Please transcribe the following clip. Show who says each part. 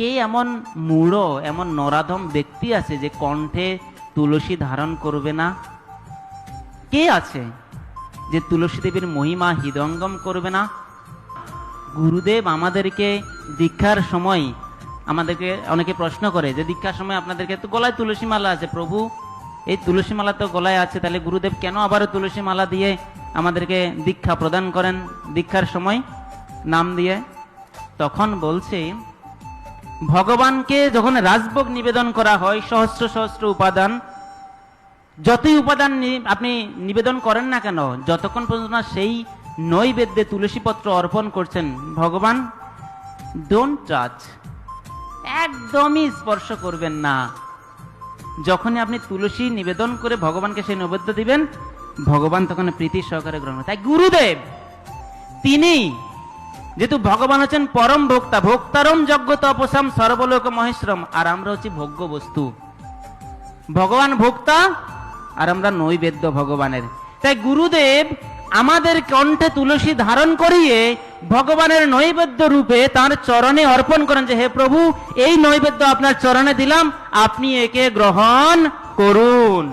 Speaker 1: কে এমন মূঢ়, এমন নরাধম ব্যক্তি আছে যে কণ্ঠে তুলসী ধারণ করবে না? কে আছে যে তুলসী দেবীর মহিমা হৃদয়ঙ্গম করবে না? গুরুদেব আমাদেরকে দীক্ষার সময় আমাদেরকে অনেকে প্রশ্ন করে যে দীক্ষার সময় আপনাদেরকে তো গলায় তুলসী মালা আছে, প্রভু এই তুলসী মালা তো গলায় আছে, তাহলে গুরুদেব কেন আবারও তুলসী মালা দিয়ে আমাদেরকে দীক্ষা প্রদান করেন দীক্ষার সময় নাম দিয়ে? তখন বলছে, ভগবানকে যখন রাজভোগ নিবেদন করা হয়, সহস্র সহস্র উপাদান, যতই উপাদান আপনি নিবেদন করেন না কেন, যতক্ষণ পর্যন্ত না সেই নৈবেদ্যে তুলসী পত্র অর্পণ করছেন, ভগবান ডোন্ট টাচ, একদমই স্পর্শ করবেন না। যখনই আপনি তুলসী নিবেদন করে ভগবানকে সেই নৈবেদ্য দিবেন, ভগবান তখন প্রীতি সহকারে গ্রহণ করেন। তাই গুরুদেব তিনি যেহেতু ভগবান হচ্ছেন পরম ভোক্তা, ভোক্তারম যজ্ঞ তপসাম সর্বলোক মহেশ্রম, আর আমরা হচ্ছি ভোগ্য বস্তু। ভগবান ভোক্তা আর আমরা নৈবেদ্য ভগবানের। তাই গুরুদেব আমাদের কণ্ঠে তুলসী ধারণ করিয়ে ভগবানের নৈবেদ্য রূপে তার চরণে অর্পণ করেন যে হে প্রভু, এই নৈবেদ্য আপনার চরণে দিলাম, আপনি একে গ্রহণ করুন।